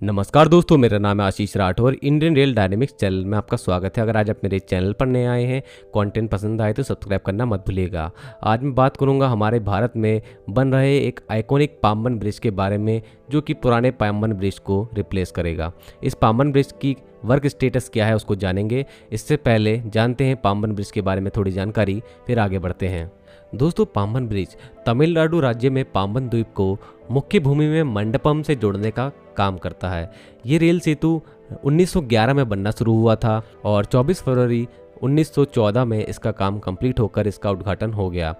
नमस्कार दोस्तों, मेरा नाम है Ashish Rathore. Indian rail dynamics channel में आपका स्वागत है। अगर आज आप मेरे चैनल पर नए आए हैं, कंटेंट पसंद आए तो सब्सक्राइब करना मत भूलिएगा। आज मैं बात करूंगा हमारे भारत में बन रहे एक आइकॉनिक पाम्बन ब्रिज के बारे में, जो कि पुराने पाम्बन ब्रिज को रिप्लेस करेगा। इस पाम्बन ब्रिज की वर्क स्टेटस क्या है उसको जानेंगे। इससे पहले जानते हैं पाम्बन ब्रिज के बारे में थोड़ी जानकारी, फिर आगे बढ़ते हैं। दोस्तों, पाम्बन ब्रिज तमिलनाडु राज्य में पाम्बन द्वीप को मुख्य भूमि में मंडपम से जोड़ने का काम करता है। ये रेल सेतु 1911 में बनना शुरू हुआ था और 24 फरवरी 1914 में इसका काम कंप्लीट होकर इसका उद्घाटन हो गया।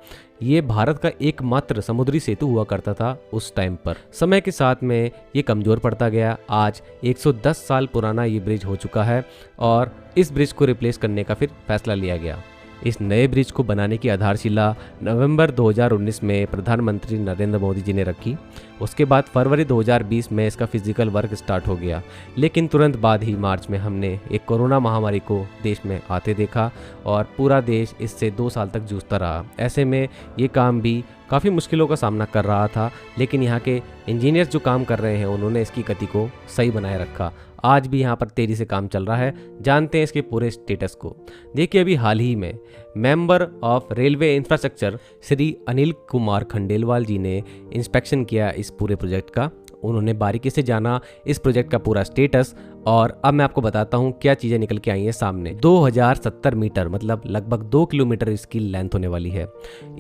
ये भारत का एकमात्र समुद्री सेतु हुआ करता था उस टाइम पर। समय के साथ में ये कमज़ोर पड़ता गया। आज 110 साल पुराना ये ब्रिज हो चुका है और इस ब्रिज को रिप्लेस करने का फिर फैसला लिया गया। इस नए ब्रिज को बनाने की आधारशिला नवंबर 2019 में प्रधानमंत्री नरेंद्र मोदी जी ने रखी। उसके बाद फरवरी 2020 में इसका फिजिकल वर्क स्टार्ट हो गया, लेकिन तुरंत बाद ही मार्च में हमने एक कोरोना महामारी को देश में आते देखा और पूरा देश इससे 2 साल तक जूझता रहा। ऐसे में ये काम भी काफ़ी मुश्किलों का सामना कर रहा था, लेकिन यहाँ के इंजीनियर्स जो काम कर रहे हैं उन्होंने इसकी गति को सही बनाए रखा। आज भी यहाँ पर तेज़ी से काम चल रहा है। जानते हैं इसके पूरे स्टेटस को। देखिए, अभी हाल ही में member of railway infrastructure Shri Anil Kumar Khandelwal ji ने इंस्पेक्शन किया इस पूरे प्रोजेक्ट का। उन्होंने बारीकी से जाना इस प्रोजेक्ट का पूरा स्टेटस और अब मैं आपको बताता हूँ क्या चीज़ें निकल के आई हैं सामने। 2070 मीटर मतलब लगभग 2 किलोमीटर इसकी लेंथ होने वाली है।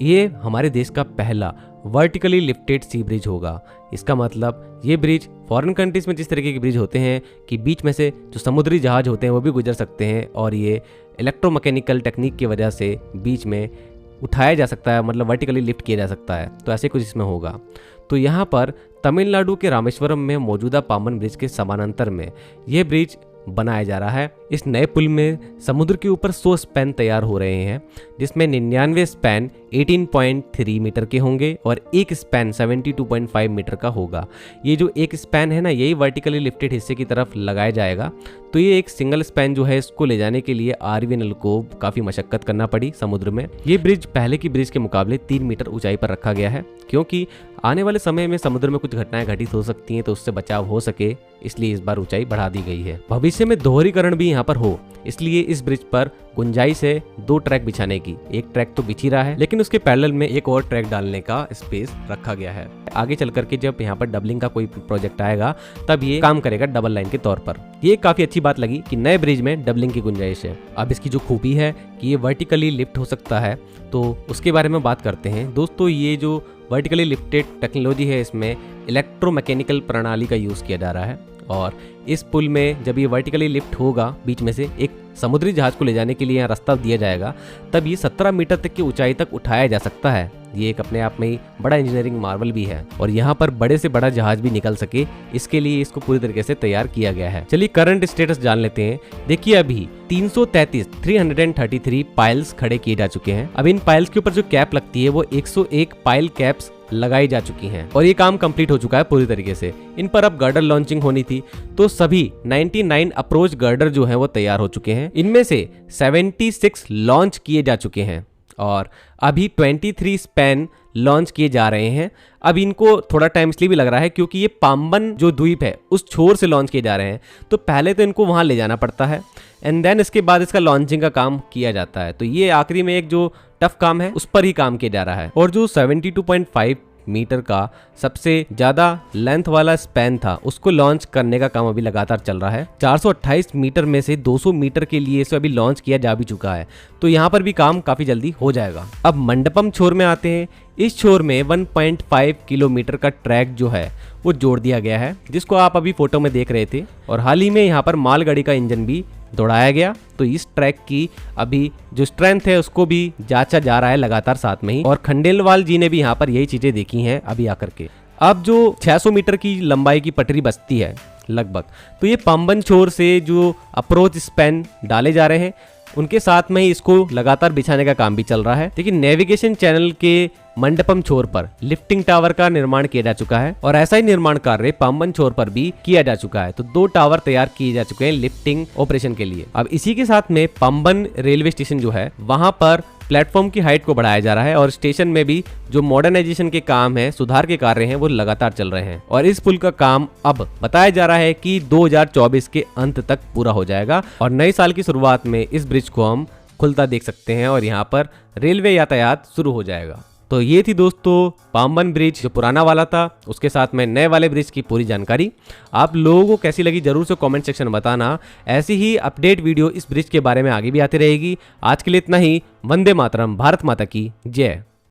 ये हमारे देश का पहला वर्टिकली लिफ्टेड सी ब्रिज होगा। इसका मतलब ये ब्रिज फॉरेन कंट्रीज में जिस तरीके के ब्रिज होते हैं कि बीच में से जो समुद्री जहाज होते हैं वो भी गुजर सकते हैं, और ये इलेक्ट्रोमैकेनिकल टेक्निक की वजह से बीच में उठाया जा सकता है, मतलब वर्टिकली लिफ्ट किया जा सकता है। तो ऐसे कुछ इसमें होगा। तो यहाँ पर तमिलनाडु के रामेश्वरम में मौजूदा पाम्बन ब्रिज के समानांतर में यह ब्रिज बनाया जा रहा है। इस नए पुल में समुद्र के ऊपर 100 स्पैन तैयार हो रहे हैं, जिसमें 99 स्पैन 18.3 मीटर के होंगे और एक स्पैन 72.5 मीटर का होगा। ये जो एक स्पैन है ना, यही वर्टिकली लिफ्टेड हिस्से की तरफ लगाया जाएगा। तो ये एक सिंगल स्पैन जो है, इसको ले जाने के लिए RVNL को काफ़ी मशक्कत करना पड़ी समुद्र में। ये ब्रिज पहले की ब्रिज के मुकाबले 3 मीटर ऊंचाई पर रखा गया है, क्योंकि आने वाले समय में समुद्र में कुछ घटनाएं घटित हो सकती हैं, तो उससे बचाव हो सके, इसलिए इस बार ऊंचाई बढ़ा दी गई है। भविष्य में दोहरीकरण भी यहाँ पर हो, इसलिए इस ब्रिज पर गुंजाइश है 2 ट्रैक बिछाने की। एक ट्रैक तो बिछ ही रहा है, लेकिन उसके पैरेलल में एक और ट्रैक डालने का स्पेस रखा गया है। आगे चल करके जब यहाँ पर डबलिंग का कोई प्रोजेक्ट आएगा तब ये काम करेगा डबल लाइन के तौर पर। ये काफी अच्छी बात लगी कि नए ब्रिज में डबलिंग की गुंजाइश है। अब इसकी जो खूबी है कि ये वर्टिकली लिफ्ट हो सकता है, तो उसके बारे में बात करते हैं। दोस्तों, ये जो वर्टिकली लिफ्टेड टेक्नोलॉजी है, इसमें इलेक्ट्रोमैकेनिकल प्रणाली का यूज़ किया जा रहा है और इस पुल में जब ये वर्टिकली लिफ्ट होगा, बीच में से एक समुद्री जहाज को ले जाने के लिए यहाँ रास्ता दिया जाएगा, तब ये 17 मीटर तक की ऊंचाई तक उठाया जा सकता है। ये एक अपने आप में ही बड़ा इंजीनियरिंग मार्वल भी है और यहाँ पर बड़े से बड़ा जहाज भी निकल सके, इसके लिए इसको पूरी तरीके से तैयार किया गया है। चलिए करंट स्टेटस जान लेते हैं। देखिए, अभी 333 पाइल्स खड़े किए जा चुके हैं। अब इन पाइल्स के ऊपर जो कैप लगती है वो 101 पाइल कैप्स लगाई जा चुकी हैं और ये काम कंप्लीट हो चुका है पूरी तरीके से। इन पर अब गर्डर लॉन्चिंग होनी थी, तो सभी 99 अप्रोच गर्डर जो हैं वो तैयार हो चुके हैं। इनमें से 76 लॉन्च किए जा चुके हैं और अभी 23 स्पैन लॉन्च किए जा रहे हैं। अब इनको थोड़ा टाइम इसलिए भी लग रहा है क्योंकि ये पाम्बन जो द्वीप है उस छोर से लॉन्च किए जा रहे हैं, तो पहले तो इनको वहां ले जाना पड़ता है एंड देन इसके बाद इसका लॉन्चिंग का काम किया जाता है। तो ये आखिरी में एक जो टफ काम है उस पर ही काम किया जा रहा है। और जो 72.5 मीटर का सबसे ज्यादा लेंथ वाला स्पैन था, उसको लॉन्च करने का काम अभी लगातार चल रहा है। 428 मीटर में से 200 मीटर के लिए इसे अभी लॉन्च किया जा भी चुका है, तो यहाँ पर भी काम काफी जल्दी हो जाएगा। अब मंडपम छोर में आते हैं। इस छोर में 1.5 किलोमीटर का ट्रैक जो है वो जोड़ दिया गया है, जिसको आप अभी फोटो में देख रहे थे। और हाल ही में यहाँ पर मालगाड़ी का इंजन भी दौड़ाया गया, तो इस ट्रैक की अभी जो स्ट्रेंथ है उसको भी जांचा जा रहा है लगातार साथ में ही। और खंडेलवाल जी ने भी यहाँ पर यही चीजें देखी हैं अभी आकर के। अब जो 600 मीटर की लंबाई की पटरी बचती है लगभग, तो ये पाम्बन छोर से जो अप्रोच स्पैन डाले जा रहे हैं उनके साथ में ही इसको लगातार बिछाने का काम भी चल रहा है। लेकिन नेविगेशन चैनल के मंडपम छोर पर लिफ्टिंग टावर का निर्माण किया जा चुका है और ऐसा ही निर्माण कार्य पाम्बन छोर पर भी किया जा चुका है। तो 2 टावर तैयार किए जा चुके हैं लिफ्टिंग ऑपरेशन के लिए। अब इसी के साथ में पाम्बन रेलवे स्टेशन जो है वहां पर प्लेटफॉर्म की हाइट को बढ़ाया जा रहा है और स्टेशन में भी जो मॉडर्नाइजेशन के काम है, सुधार के कार्य हैं, वो लगातार चल रहे हैं और इस पुल का काम अब बताया जा रहा है कि 2024 के अंत तक पूरा हो जाएगा और नए साल की शुरुआत में इस ब्रिज को हम खुलता देख सकते हैं और यहाँ पर रेलवे यातायात शुरू हो जाएगा। तो ये थी दोस्तों पाम्बन ब्रिज, जो पुराना वाला था, उसके साथ में नए वाले ब्रिज की पूरी जानकारी। आप लोगों को कैसी लगी जरूर से कमेंट सेक्शन में बताना। ऐसी ही अपडेट वीडियो इस ब्रिज के बारे में आगे भी आती रहेगी। आज के लिए इतना ही। वंदे मातरम। भारत माता की जय।